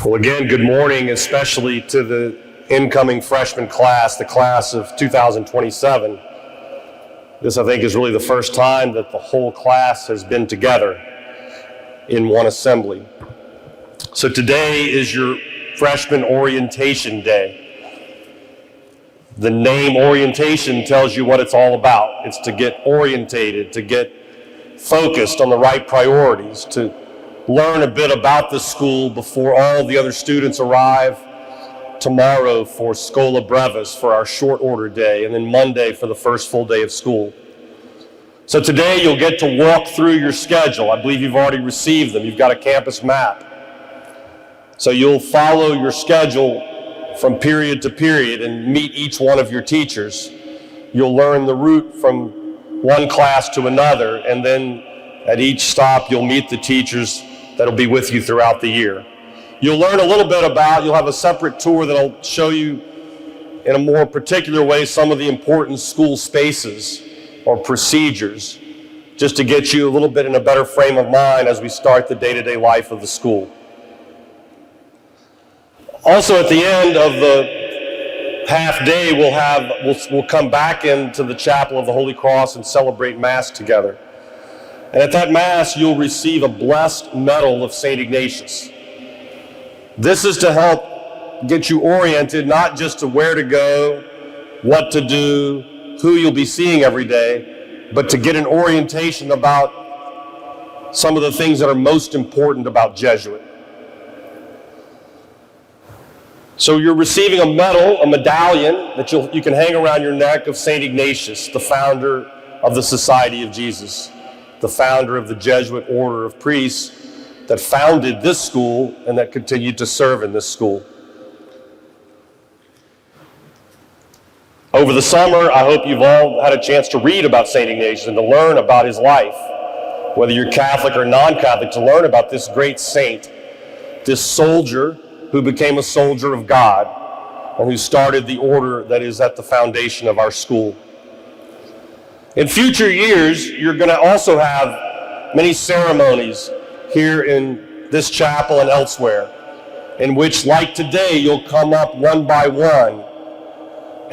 Well, again, good morning, especially to the incoming freshman class, the class of 2027. This, I think, is really the first time that the whole class has been together in one assembly. So today is your freshman orientation day. The name orientation tells you what it's all about. It's to get orientated, to get focused on the right priorities, to learn a bit about the school before all the other students arrive tomorrow for Scola Brevis for our short order day, and then Monday for the first full day of school. So today you'll get to walk through your schedule. I believe you've already received them. You've got a campus map. So you'll follow your schedule from period to period and meet each one of your teachers. You'll learn the route from one class to another, and then at each stop you'll meet the teachers that'll be with you throughout the year. You'll learn a little bit you'll have a separate tour that'll show you in a more particular way some of the important school spaces or procedures, just to get you a little bit in a better frame of mind as we start the day-to-day life of the school. Also, at the end of the half day, we'll come back into the Chapel of the Holy Cross and celebrate Mass together. And at that Mass, you'll receive a blessed medal of St. Ignatius. This is to help get you oriented, not just to where to go, what to do, who you'll be seeing every day, but to get an orientation about some of the things that are most important about Jesuit. So you're receiving a medal, a medallion that you can hang around your neck of St. Ignatius, the founder of the Society of Jesus, the founder of the Jesuit Order of Priests that founded this school and that continued to serve in this school. Over the summer, I hope you've all had a chance to read about St. Ignatius and to learn about his life, whether you're Catholic or non-Catholic, to learn about this great saint, this soldier who became a soldier of God and who started the order that is at the foundation of our school. In future years, you're going to also have many ceremonies here in this chapel and elsewhere, in which, like today, you'll come up one by one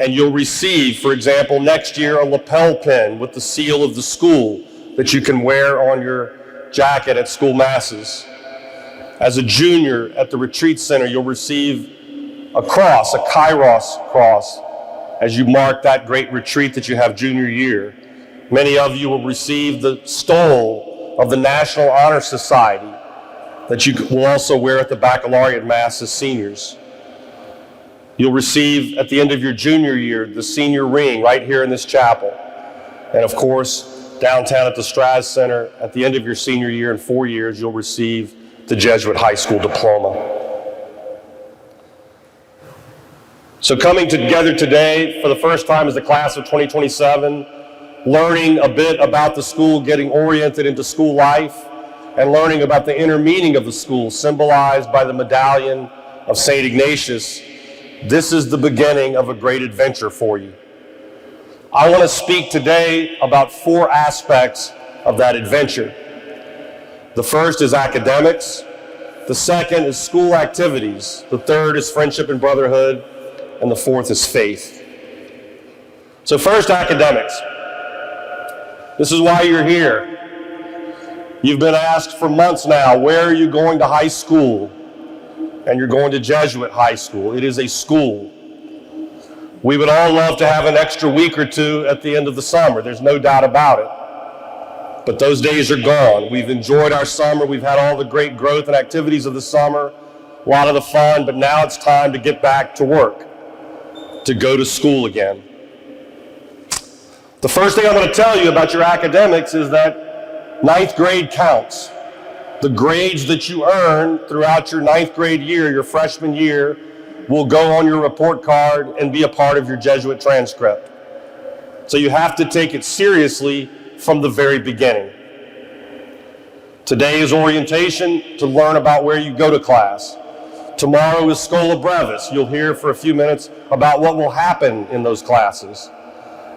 and you'll receive, for example, next year, a lapel pin with the seal of the school that you can wear on your jacket at school masses. As a junior at the retreat center, you'll receive a cross, a Kairos cross, as you mark that great retreat that you have junior year. Many of you will receive the stole of the National Honor Society that you will also wear at the baccalaureate mass as seniors. You'll receive at the end of your junior year the senior ring right here in this chapel. And of course, downtown at the Straz Center, at the end of your senior year in 4 years, you'll receive the Jesuit High School diploma. So coming together today for the first time as the class of 2027, learning a bit about the school, getting oriented into school life, and learning about the inner meaning of the school, symbolized by the medallion of St. Ignatius, this is the beginning of a great adventure for you. I want to speak today about 4 aspects of that adventure. The first is academics, the second is school activities, the third is friendship and brotherhood, and the fourth is faith. So first, academics. This is why you're here. You've been asked for months now, where are you going to high school? And you're going to Jesuit High School. It is a school. We would all love to have an extra week or two at the end of the summer. There's no doubt about it. But those days are gone. We've enjoyed our summer. We've had all the great growth and activities of the summer, a lot of the fun, but now it's time to get back to work, to go to school again. The first thing I'm going to tell you about your academics is that 9th grade counts. The grades that you earn throughout your 9th grade year, your freshman year, will go on your report card and be a part of your Jesuit transcript. So you have to take it seriously from the very beginning. Today is orientation to learn about where you go to class. Tomorrow is Scola Brevis. You'll hear for a few minutes about what will happen in those classes.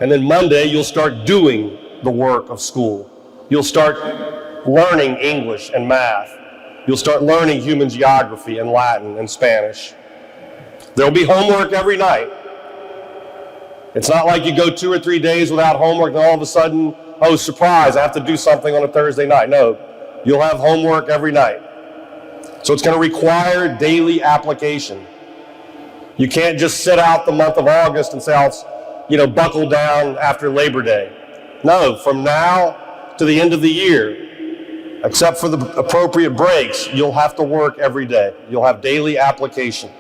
And then Monday, you'll start doing the work of school. You'll start learning English and math. You'll start learning human geography and Latin and Spanish. There'll be homework every night. It's not like you go 2 or 3 days without homework and all of a sudden, oh, surprise, I have to do something on a Thursday night. No, you'll have homework every night. So it's going to require daily application. You can't just sit out the month of August and say, I'll, buckle down after Labor Day. No, from now to the end of the year, except for the appropriate breaks, you'll have to work every day. You'll have daily application.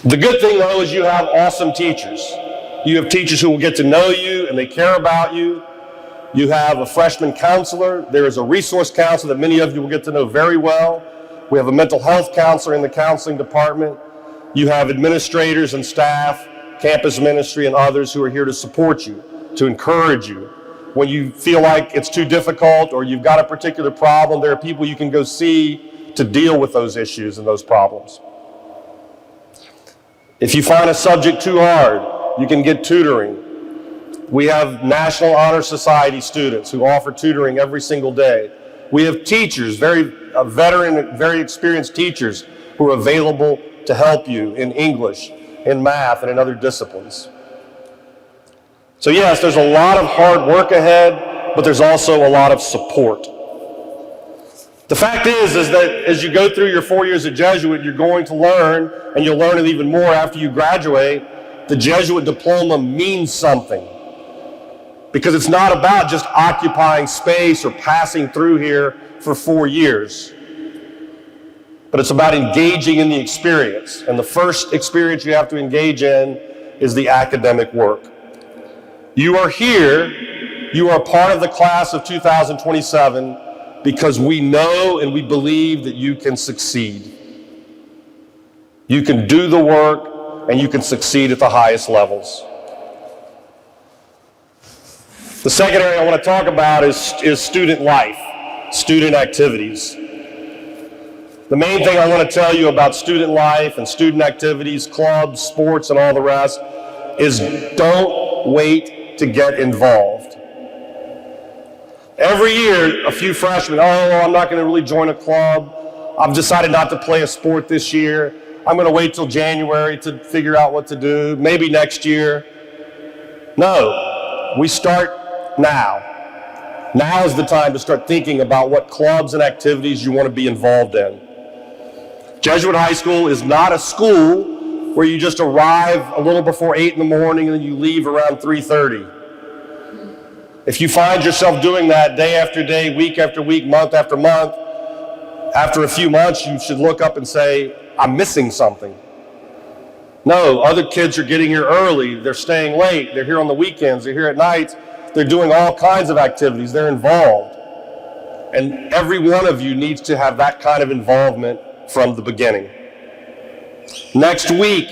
The good thing, though, is you have awesome teachers. You have teachers who will get to know you and they care about you. You have a freshman counselor. There is a resource counselor that many of you will get to know very well. We have a mental health counselor in the counseling department. You have administrators and staff, campus ministry, and others who are here to support you, to encourage you. When you feel like it's too difficult or you've got a particular problem, there are people you can go see to deal with those issues and those problems. If you find a subject too hard, you can get tutoring. We have National Honor Society students who offer tutoring every single day. We have teachers, very veteran, very experienced teachers who are available to help you in English, in math, and in other disciplines. So yes, there's a lot of hard work ahead, but there's also a lot of support. The fact is that as you go through your 4 years at Jesuit, you're going to learn, and you'll learn it even more after you graduate, the Jesuit diploma means something. Because it's not about just occupying space or passing through here for 4 years. But it's about engaging in the experience. And the first experience you have to engage in is the academic work. You are here, you are part of the class of 2027 because we know and we believe that you can succeed. You can do the work and you can succeed at the highest levels. The second area I want to talk about is student life, student activities. The main thing I want to tell you about student life and student activities, clubs, sports, and all the rest is don't wait to get involved. Every year, a few freshmen, I'm not going to really join a club. I've decided not to play a sport this year. I'm going to wait till January to figure out what to do, maybe next year. No, we start now. Now is the time to start thinking about what clubs and activities you want to be involved in. Jesuit High School is not a school where you just arrive a little before 8 in the morning and then you leave around 3:30. If you find yourself doing that day after day, week after week, month after month, after a few months you should look up and say, I'm missing something. No, other kids are getting here early, they're staying late, they're here on the weekends, they're here at nights, they're doing all kinds of activities, they're involved. And every one of you needs to have that kind of involvement from the beginning. Next week,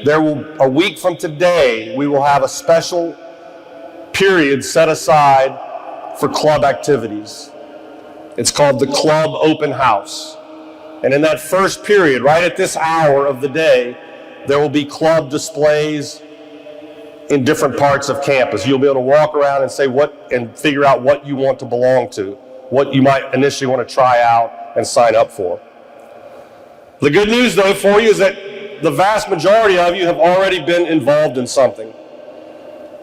a week from today, we will have a special period set aside for club activities. It's called the Club Open House. And in that first period, right at this hour of the day, there will be club displays in different parts of campus. You'll be able to walk around and say and figure out what you want to belong to, what you might initially want to try out and sign up for. The good news, though, for you is that the vast majority of you have already been involved in something.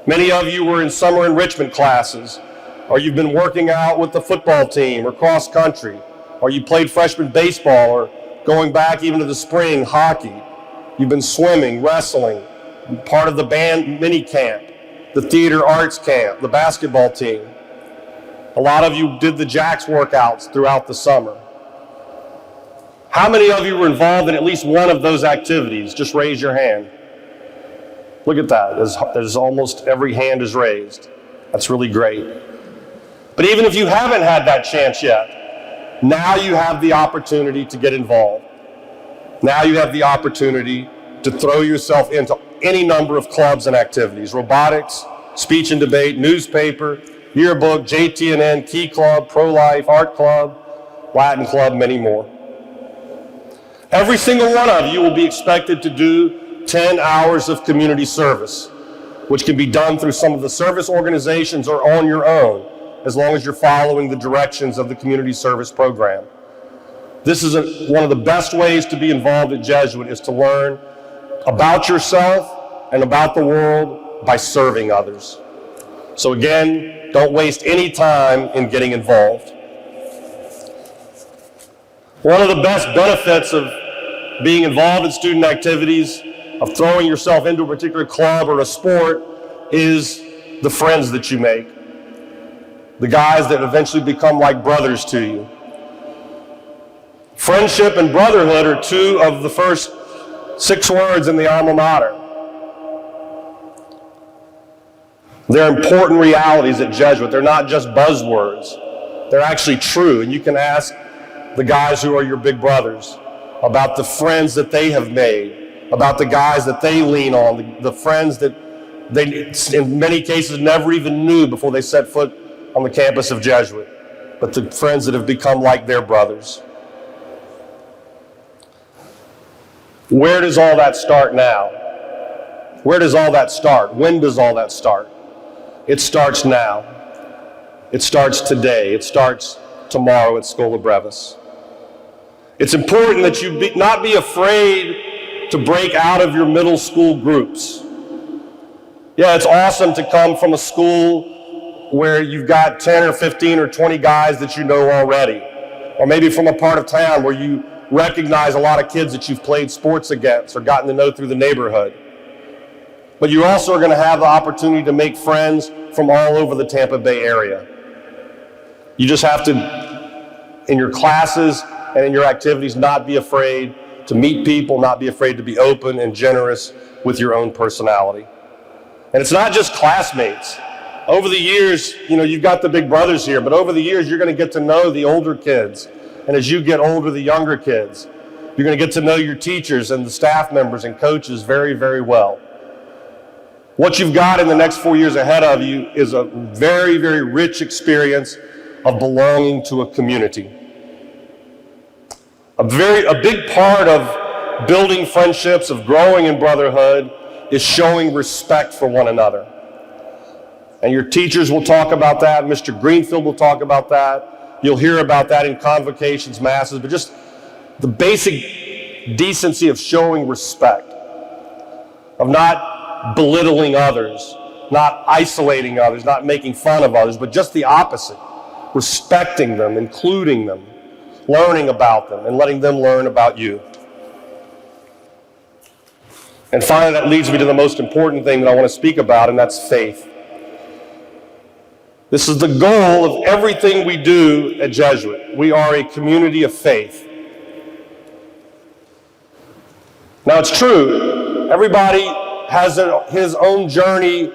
Many of you were in summer enrichment classes, or you've been working out with the football team or cross country, or you played freshman baseball, or going back even to the spring, hockey. You've been swimming, wrestling, part of the band mini camp, the theater arts camp, the basketball team. A lot of you did the Jacks workouts throughout the summer. How many of you were involved in at least one of those activities? Just raise your hand. Look at that. There's almost every hand is raised. That's really great. But even if you haven't had that chance yet, now you have the opportunity to get involved. Now you have the opportunity to throw yourself into any number of clubs and activities: robotics, speech and debate, newspaper, yearbook, JTNN, Key Club, Pro-Life, Art Club, Latin Club, many more. Every single one of you will be expected to do 10 hours of community service, which can be done through some of the service organizations or on your own. as long as you're following the directions of the community service program. This is one of the best ways to be involved at Jesuit, is to learn about yourself and about the world by serving others. So again, don't waste any time in getting involved. One of the best benefits of being involved in student activities, of throwing yourself into a particular club or a sport, is the friends that you make. The guys that eventually become like brothers to you. Friendship and brotherhood are two of the first 6 words in the alma mater. They're important realities at Jesuit. They're not just buzzwords. They're actually true. And you can ask the guys who are your big brothers about the friends that they have made, about the guys that they lean on, the friends that they, in many cases, never even knew before they set foot on the campus of Jesuit, but the friends that have become like their brothers. Where does all that start now? Where does all that start? When does all that start? It starts now. It starts today. It starts tomorrow at Schola Brevis. It's important that you not be afraid to break out of your middle school groups. Yeah, it's awesome to come from a school where you've got 10 or 15 or 20 guys that you know already. Or maybe from a part of town where you recognize a lot of kids that you've played sports against or gotten to know through the neighborhood. But you also are going to have the opportunity to make friends from all over the Tampa Bay area. You just have to, in your classes and in your activities, not be afraid to meet people, not be afraid to be open and generous with your own personality. And it's not just classmates. Over the years, you've got the big brothers here, but over the years, you're going to get to know the older kids. And as you get older, the younger kids. You're going to get to know your teachers and the staff members and coaches very, very well. What you've got in the next 4 years ahead of you is a very, very rich experience of belonging to a community. A big part of building friendships, of growing in brotherhood, is showing respect for one another. And your teachers will talk about that. Mr. Greenfield will talk about that. You'll hear about that in convocations, masses, but just the basic decency of showing respect, of not belittling others, not isolating others, not making fun of others, but just the opposite, respecting them, including them, learning about them, and letting them learn about you. And finally, that leads me to the most important thing that I want to speak about, and that's faith. This is the goal of everything we do at Jesuit. We are a community of faith. Now, it's true, everybody has his own journey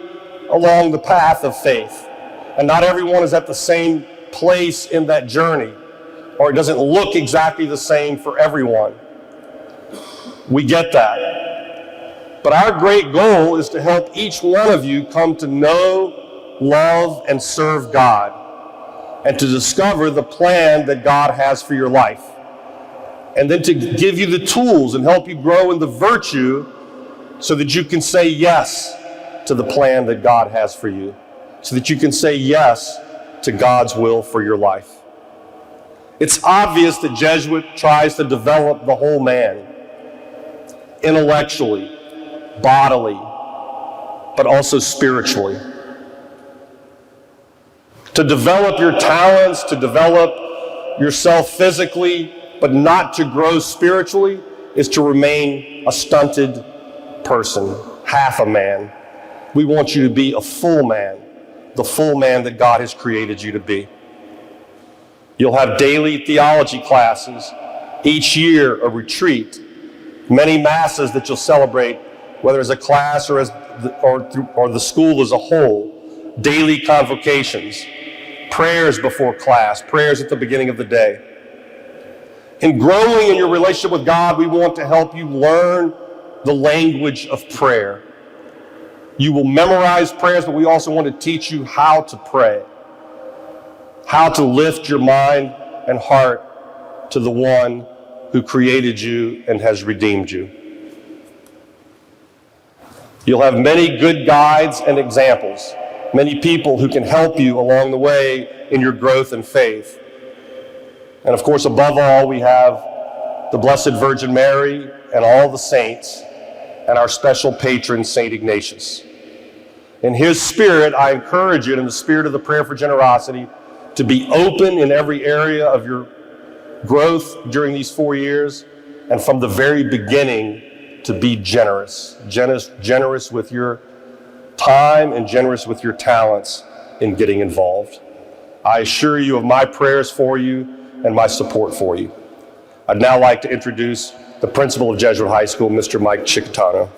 along the path of faith, and not everyone is at the same place in that journey, or it doesn't look exactly the same for everyone. We get that. But our great goal is to help each one of you come to know, love, and serve God, and to discover the plan that God has for your life, and then to give you the tools and help you grow in the virtue so that you can say yes to the plan that God has for you, so that you can say yes to God's will for your life. It's obvious that Jesuit tries to develop the whole man, intellectually, bodily, but also spiritually. To develop your talents, to develop yourself physically, but not to grow spiritually, is to remain a stunted person, half a man. We want you to be a full man, the full man that God has created you to be. You'll have daily theology classes, each year a retreat, many masses that you'll celebrate, whether as a class or the school as a whole, daily convocations, prayers before class, prayers at the beginning of the day. In growing in your relationship with God, we want to help you learn the language of prayer. You will memorize prayers, but we also want to teach you how to pray, how to lift your mind and heart to the one who created you and has redeemed you. You'll have many good guides and examples. many people who can help you along the way in your growth and faith. And of course, above all, we have the Blessed Virgin Mary and all the saints and our special patron, St. Ignatius. In his spirit, I encourage you, in the spirit of the prayer for generosity, to be open in every area of your growth during these 4 years, and from the very beginning, to be generous with your time and generous with your talents in getting involved. I assure you of my prayers for you and my support for you. I'd now like to introduce the principal of Jesuit High School, Mr. Mike Chicatano.